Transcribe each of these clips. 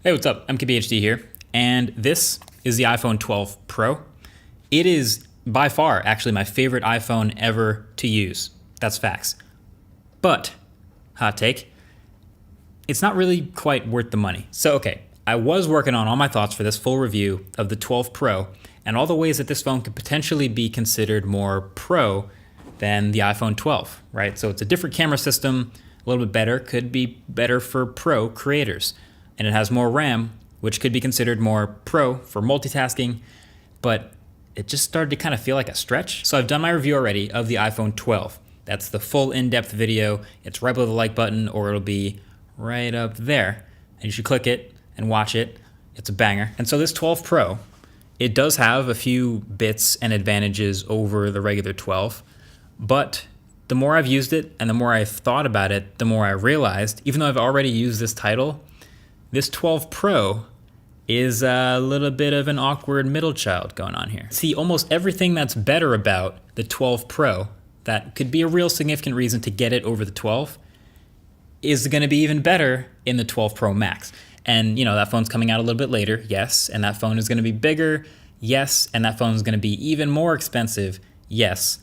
Hey, what's up? MKBHD here, and this is the iPhone 12 Pro. It is by far actually my favorite iPhone ever to use. That's facts. But, hot take, it's not really quite worth the money. So okay, I was working on all my thoughts for this full review of the 12 Pro and all the ways that this phone could potentially be considered more pro than the iPhone 12, right? So it's a different camera system, a little bit better, could be better for pro creators. And it has more RAM, which could be considered more pro for multitasking, but it just started to kind of feel like a stretch. So I've done my review already of the iPhone 12. That's the full in-depth video. It's right below the like button, or it'll be right up there. And you should click it and watch it. It's a banger. And so this 12 Pro, it does have a few bits and advantages over the regular 12, but the more I've used it and the more I've thought about it, the more I realized, even though I've already used this title, this 12 Pro is a little bit of an awkward middle child going on here. See, almost everything that's better about the 12 Pro that could be a real significant reason to get it over the 12 is going to be even better in the 12 Pro Max. And you know, that phone's coming out a little bit later, yes, and that phone is going to be bigger, yes, and that phone is going to be even more expensive, yes.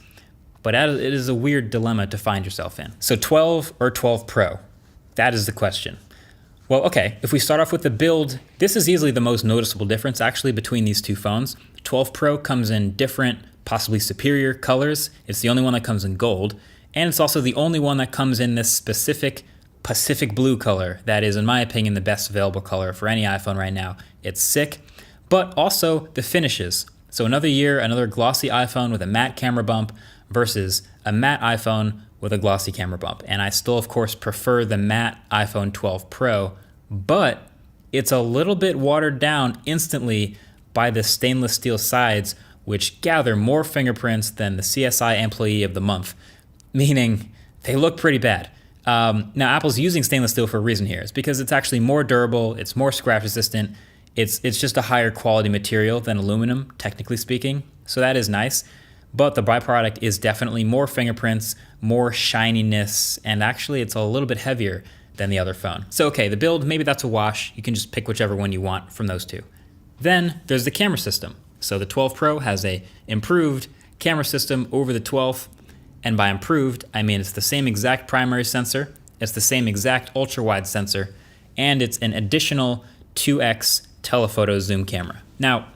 But it is a weird dilemma to find yourself in. So 12 or 12 Pro? That is the question. Well, okay, if we start off with the build, this is easily the most noticeable difference actually between these two phones. 12 Pro comes in different, possibly superior colors. It's the only one that comes in gold, and it's also the only one that comes in this specific Pacific blue color that is, in my opinion, the best available color for any iPhone right now. It's sick, but also the finishes. So another year, another glossy iPhone with a matte camera bump versus a matte iPhone with a glossy camera bump. And I still, of course, prefer the matte iPhone 12 Pro, but it's a little bit watered down instantly by the stainless steel sides, which gather more fingerprints than the CSI Employee of the Month, meaning they look pretty bad. Now, Apple's using stainless steel for a reason here. It's because it's actually more durable, it's more scratch resistant, it's just a higher quality material than aluminum, technically speaking, so that is nice. But the byproduct is definitely more fingerprints, more shininess, and actually it's a little bit heavier than the other phone. So okay, the build, maybe that's a wash. You can just pick whichever one you want from those two. Then there's the camera system. So the 12 Pro has a improved camera system over the 12, and by improved, I mean it's the same exact primary sensor, it's the same exact ultra-wide sensor, and it's an additional 2x telephoto zoom camera. Now,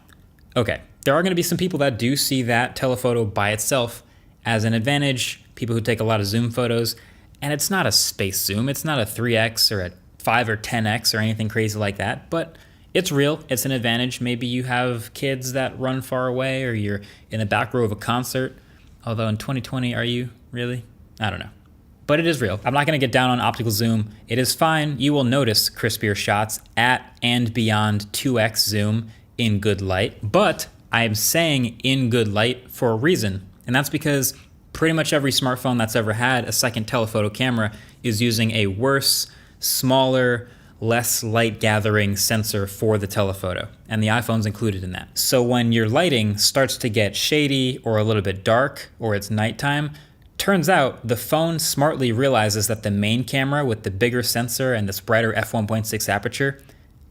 okay, there are going to be some people that do see that telephoto by itself as an advantage, people who take a lot of zoom photos, and it's not a space zoom, it's not a 3x or a 5 or 10x or anything crazy like that, but it's real, it's an advantage. Maybe you have kids that run far away, or you're in the back row of a concert, although in 2020, are you really? I don't know. But it is real. I'm not going to get down on optical zoom. It is fine. You will notice crispier shots at and beyond 2x zoom in good light, but I am saying in good light for a reason, and that's because pretty much every smartphone that's ever had a second telephoto camera is using a worse, smaller, less light gathering sensor for the telephoto, and the iPhone's included in that. So when your lighting starts to get shady or a little bit dark, or it's nighttime, turns out the phone smartly realizes that the main camera with the bigger sensor and this brighter f1.6 aperture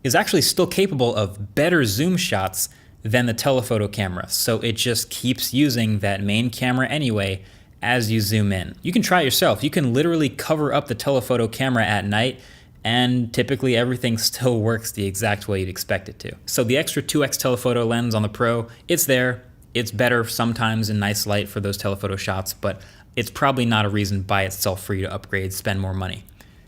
is actually still capable of better zoom shots than the telephoto camera. So it just keeps using that main camera anyway as you zoom in. You can try it yourself. You can literally cover up the telephoto camera at night, and typically everything still works the exact way you'd expect it to. So the extra 2x telephoto lens on the Pro, it's there. It's better sometimes in nice light for those telephoto shots, but it's probably not a reason by itself for you to upgrade, spend more money.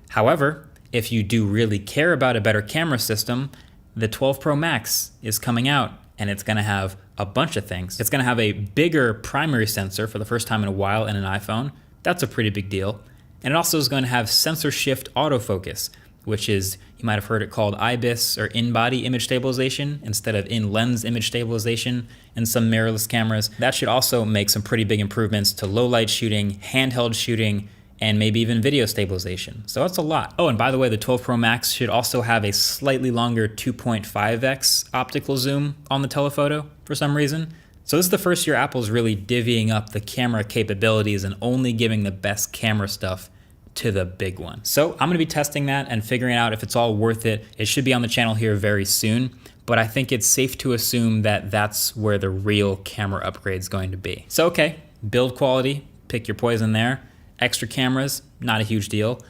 However, if you do really care about a better camera system, the 12 Pro Max is coming out, and it's gonna have a bunch of things. It's gonna have a bigger primary sensor for the first time in a while in an iPhone. That's a pretty big deal. And it also is gonna have sensor shift autofocus, which is, you might have heard it called IBIS, or in-body image stabilization, instead of in-lens image stabilization in some mirrorless cameras. That should also make some pretty big improvements to low-light shooting, handheld shooting, and maybe even video stabilization. So that's a lot. Oh, and by the way, the 12 Pro Max should also have a slightly longer 2.5x optical zoom on the telephoto for some reason. So this is the first year Apple's really divvying up the camera capabilities and only giving the best camera stuff to the big one. So I'm gonna be testing that and figuring out if it's all worth it. It should be on the channel here very soon, but I think it's safe to assume that that's where the real camera upgrade is going to be. So okay, build quality, pick your poison there. Extra cameras, not a huge deal.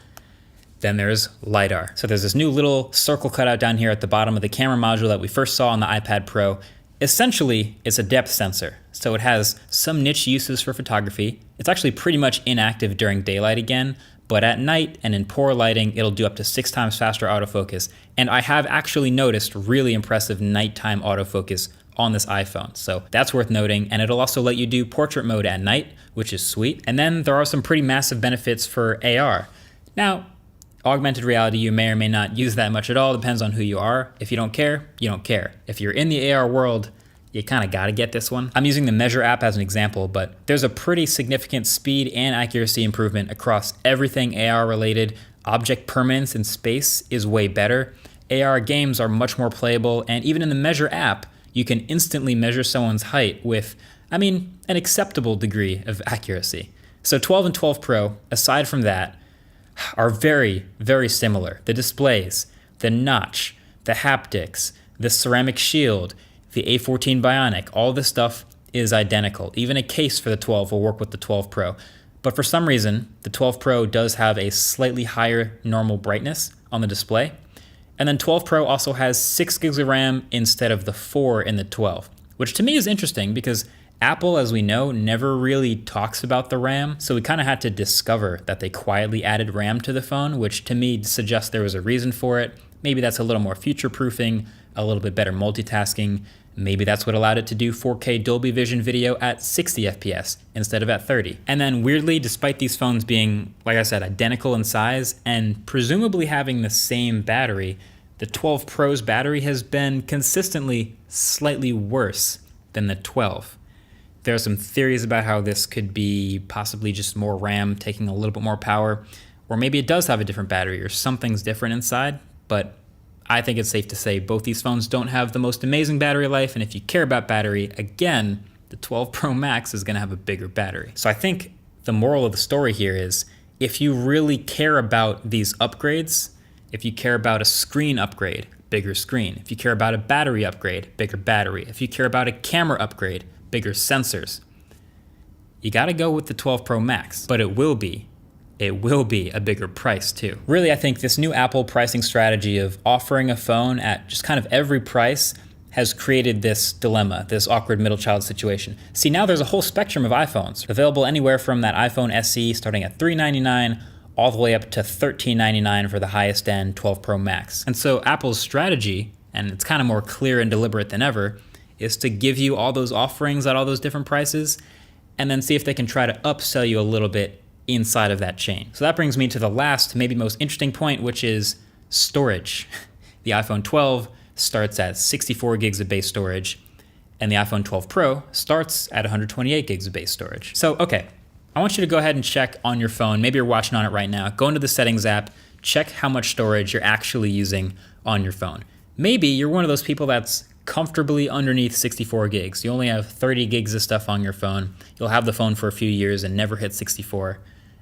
Then there's LiDAR. So there's this new little circle cutout down here at the bottom of the camera module that we first saw on the iPad Pro. Essentially, it's a depth sensor. So it has some niche uses for photography. It's actually pretty much inactive during daylight again, but at night and in poor lighting, it'll do up to 6 times faster autofocus. And I have actually noticed really impressive nighttime autofocus on this iPhone. So that's worth noting. And it'll also let you do portrait mode at night, which is sweet. And then there are some pretty massive benefits for AR. Now, augmented reality, you may or may not use that much at all. Depends on who you are. If you don't care, you don't care. If you're in the AR world, you kind of got to get this one. I'm using the Measure app as an example, but there's a pretty significant speed and accuracy improvement across everything AR related. Object permanence in space is way better. AR games are much more playable, and even in the Measure app, you can instantly measure someone's height with, an acceptable degree of accuracy. So 12 and 12 Pro, aside from that, are very, very similar. The displays, the notch, the haptics, the ceramic shield, the A14 Bionic, all this stuff is identical. Even a case for the 12 will work with the 12 Pro. But for some reason, the 12 Pro does have a slightly higher normal brightness on the display. And then 12 Pro also has 6 gigs of RAM instead of the 4 in the 12, which to me is interesting because Apple, as we know, never really talks about the RAM. So we kind of had to discover that they quietly added RAM to the phone, which to me suggests there was a reason for it. Maybe that's a little more future-proofing, a little bit better multitasking. Maybe that's what allowed it to do 4K Dolby Vision video at 60 FPS instead of at 30. And then weirdly, despite these phones being, like I said, identical in size and presumably having the same battery, the 12 Pro's battery has been consistently slightly worse than the 12. There are some theories about how this could be possibly just more RAM taking a little bit more power, or maybe it does have a different battery or something's different inside, but I think it's safe to say both these phones don't have the most amazing battery life, and if you care about battery, again, the 12 Pro Max is gonna have a bigger battery. So I think the moral of the story here is, if you really care about these upgrades, if you care about a screen upgrade, bigger screen. If you care about a battery upgrade, bigger battery. If you care about a camera upgrade, bigger sensors, you gotta go with the 12 Pro Max, but it will be a bigger price too. Really, I think this new Apple pricing strategy of offering a phone at just kind of every price has created this dilemma, this awkward middle child situation. See, now there's a whole spectrum of iPhones available anywhere from that iPhone SE starting at $399 all the way up to $1399 for the highest end 12 Pro Max. And so Apple's strategy, and it's kind of more clear and deliberate than ever, is to give you all those offerings at all those different prices and then see if they can try to upsell you a little bit inside of that chain. So that brings me to the last, maybe most interesting point, which is storage. The iPhone 12 starts at 64 gigs of base storage, and the iPhone 12 Pro starts at 128 gigs of base storage. So, okay, I want you to go ahead and check on your phone. Maybe you're watching on it right now. Go into the settings app, check how much storage you're actually using on your phone. Maybe you're one of those people that's comfortably underneath 64 gigs. You only have 30 gigs of stuff on your phone. You'll have the phone for a few years and never hit 64.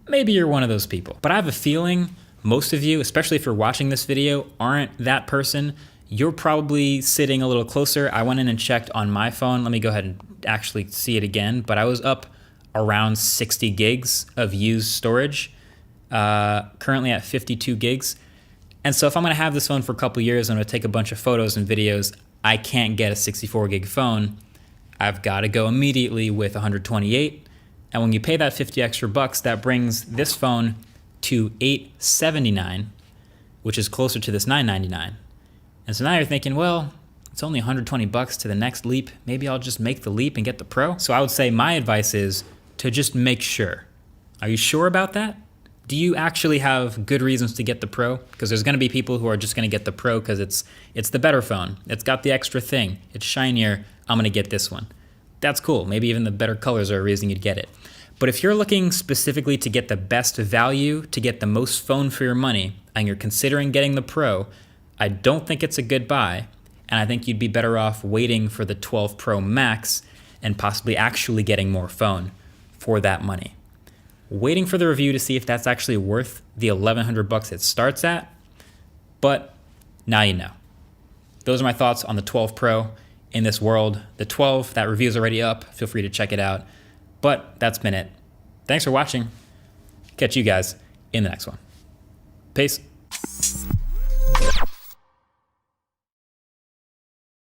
Maybe you're one of those people. But I have a feeling most of you, especially if you're watching this video, aren't that person. You're probably sitting a little closer. I went in and checked on my phone. Let me go ahead and actually see it again. But I was up around 60 gigs of used storage, currently at 52 gigs. And so if I'm gonna have this phone for a couple years, I'm gonna take a bunch of photos and videos, I can't get a 64 gig phone. I've gotta go immediately with 128. And when you pay that 50 extra bucks, that brings this phone to $879, which is closer to this $999. And so now you're thinking, well, it's only 120 bucks to the next leap. Maybe I'll just make the leap and get the Pro. So I would say my advice is to just make sure. Are you sure about that? Do you actually have good reasons to get the Pro? Because there's gonna be people who are just gonna get the Pro because it's the better phone. It's got the extra thing. It's shinier. I'm gonna get this one. That's cool. Maybe even the better colors are a reason you'd get it. But if you're looking specifically to get the best value, to get the most phone for your money, and you're considering getting the Pro, I don't think it's a good buy. And I think you'd be better off waiting for the 12 Pro Max and possibly actually getting more phone for that money. Waiting for the review to see if that's actually worth the $1,100 it starts at. But now you know. Those are my thoughts on the 12 Pro in this world. The 12, that review is already up. Feel free to check it out. But that's been it. Thanks for watching. Catch you guys in the next one. Peace.